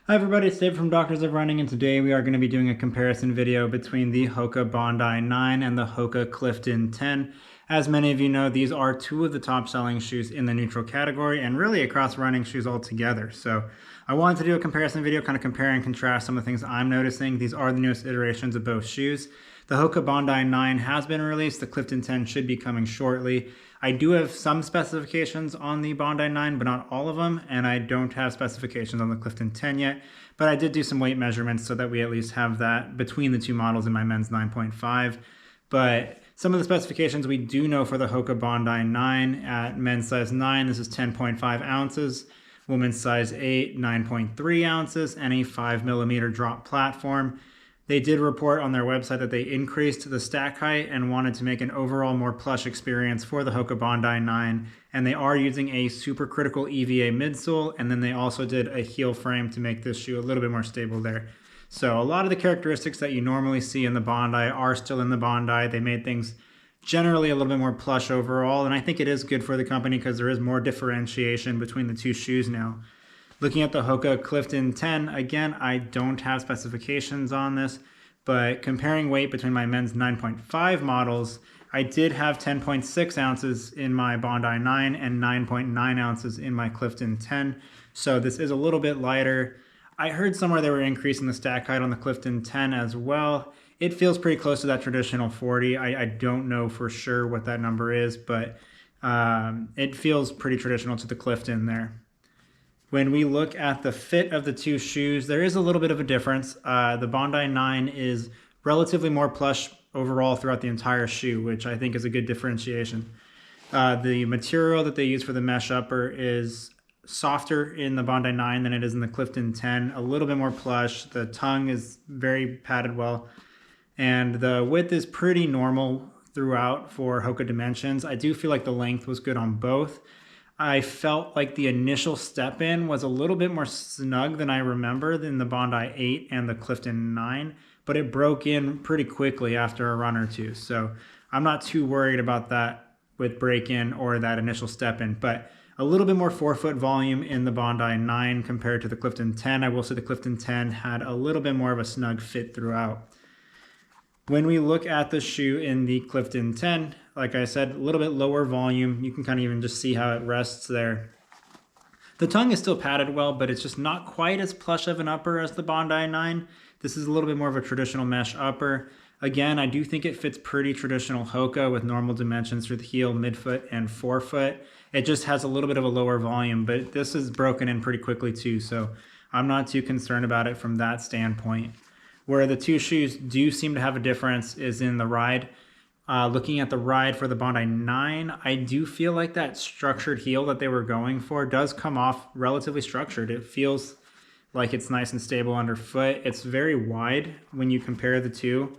Hi everybody, it's Dave from Doctors of Running, and today we are going to be doing a comparison video between the Hoka Bondi 9 and the Hoka Clifton 10. As many of you know, these are two of the top selling shoes in the neutral category and really across running shoes altogether. So I wanted to do a comparison video, kind of compare and contrast some of the things I'm noticing. These are the newest iterations of both shoes. The Hoka Bondi 9 has been released. The Clifton 10 should be coming shortly. I do have some specifications on the Bondi 9, but not all of them, and I don't have specifications on the Clifton 10 yet, but I did do some weight measurements so that we at least have that between the two models in my men's 9.5. But some of the specifications we do know for the Hoka Bondi 9 at men's size 9, this is 10.5 ounces, women's size 8, 9.3 ounces, and a 5mm drop platform. They did report on their website that they increased the stack height and wanted to make an overall more plush experience for the Hoka Bondi 9. And they are using a supercritical EVA midsole, and then they also did a heel frame to make this shoe a little bit more stable there. So a lot of the characteristics that you normally see in the Bondi are still in the Bondi. They made things generally a little bit more plush overall, and I think it is good for the company because there is more differentiation between the two shoes now. Looking at the Hoka Clifton 10, again, I don't have specifications on this, but comparing weight between my men's 9.5 models, I did have 10.6 ounces in my Bondi 9 and 9.9 ounces in my Clifton 10, so this is a little bit lighter. I heard somewhere they were increasing the stack height on the Clifton 10 as well. It feels pretty close to that traditional 40. I don't know for sure what that number is, but it feels pretty traditional to the Clifton there. When we look at the fit of the two shoes, there is a little bit of a difference. The Bondi 9 is relatively more plush overall throughout the entire shoe, which I think is a good differentiation. The material that they use for the mesh upper is softer in the Bondi 9 than it is in the Clifton 10, a little bit more plush. The tongue is very padded well, and the width is pretty normal throughout for Hoka dimensions. I do feel like the length was good on both. I felt like the initial step in was a little bit more snug than I remember than the Bondi 8 and the Clifton 9, but it broke in pretty quickly after a run or two. So I'm not too worried about that with break in or that initial step in, but a little bit more forefoot volume in the Bondi 9 compared to the Clifton 10. I will say the Clifton 10 had a little bit more of a snug fit throughout. When we look at the shoe in the Clifton 10, like I said, a little bit lower volume. You can kind of even just see how it rests there. The tongue is still padded well, but it's just not quite as plush of an upper as the Bondi 9. This is a little bit more of a traditional mesh upper. Again, I do think it fits pretty traditional Hoka with normal dimensions through the heel, midfoot, and forefoot. It just has a little bit of a lower volume, but this is broken in pretty quickly too, so I'm not too concerned about it from that standpoint. Where the two shoes do seem to have a difference is in the ride. Looking at the ride for the Bondi 9, I do feel like that structured heel that they were going for does come off relatively structured. It feels like it's nice and stable underfoot. It's very wide when you compare the two.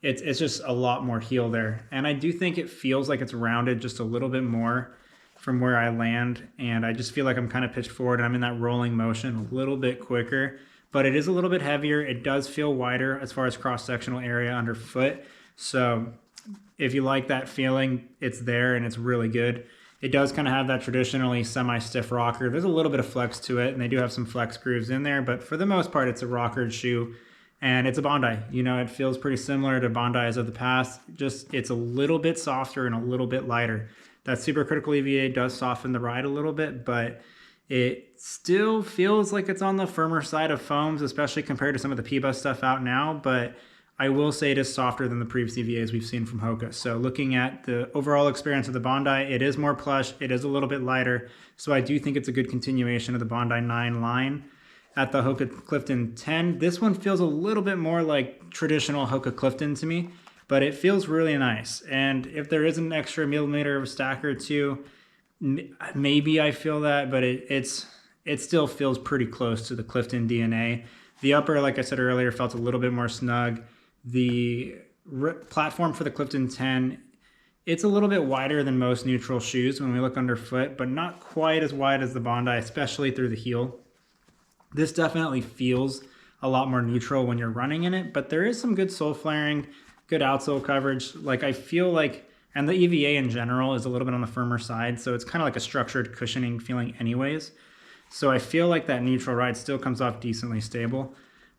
It's just a lot more heel there. And I do think it feels like it's rounded just a little bit more from where I land. And I just feel like I'm kind of pitched forward and I'm in that rolling motion a little bit quicker. But it is a little bit heavier. It does feel wider as far as cross-sectional area underfoot. So if you like that feeling, it's there and it's really good. It does kind of have that traditionally semi-stiff rocker. There's a little bit of flex to it, and they do have some flex grooves in there, but for the most part, it's a rockered shoe, and it's a Bondi. You know, it feels pretty similar to Bondis of the past, just it's a little bit softer and a little bit lighter. That supercritical EVA does soften the ride a little bit, but it still feels like it's on the firmer side of foams, especially compared to some of the P-Bus stuff out now, but I will say it is softer than the previous EVAs we've seen from Hoka. So looking at the overall experience of the Bondi, it is more plush, it is a little bit lighter, so I do think it's a good continuation of the Bondi 9 line. At the Hoka Clifton 10, this one feels a little bit more like traditional Hoka Clifton to me, but it feels really nice. And if there is an extra millimeter of stack or two, maybe I feel that, but it still feels pretty close to the Clifton DNA. The upper, like I said earlier, felt a little bit more snug. The platform for the Clifton 10, it's a little bit wider than most neutral shoes when we look underfoot, but not quite as wide as the Bondi, especially through the heel. This definitely feels a lot more neutral when you're running in it, but there is some good sole flaring, good outsole coverage. Like I feel like, and the EVA in general is a little bit on the firmer side, so it's kind of like a structured cushioning feeling anyways. So I feel like that neutral ride still comes off decently stable.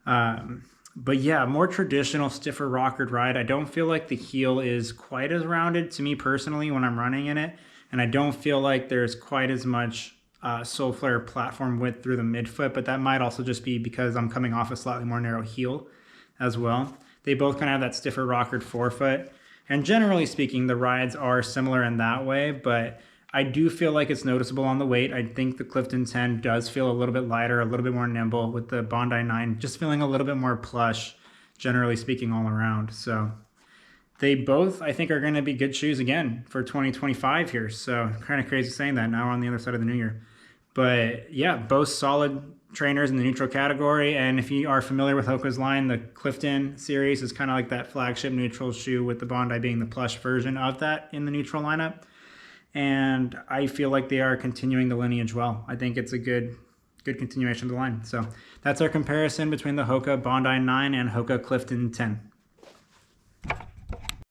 But yeah, more traditional, stiffer rockered ride. I don't feel like the heel is quite as rounded to me personally when I'm running in it. And I don't feel like there's quite as much sole flare platform width through the midfoot, but that might also just be because I'm coming off a slightly more narrow heel as well. They both kind of have that stiffer rockered forefoot. And generally speaking, the rides are similar in that way, but I do feel like it's noticeable on the weight. I think the Clifton 10 does feel a little bit lighter, a little bit more nimble, with the Bondi 9 just feeling a little bit more plush, generally speaking, all around. So they both, I think, are going to be good shoes again for 2025 here. So kind of crazy saying that now we're on the other side of the new year. But yeah, both solid trainers in the neutral category. And if you are familiar with Hoka's line, the Clifton series is kind of like that flagship neutral shoe, with the Bondi being the plush version of that in the neutral lineup. And I feel like they are continuing the lineage well. I think it's a good continuation of the line. So that's our comparison between the Hoka Bondi 9 and Hoka Clifton 10.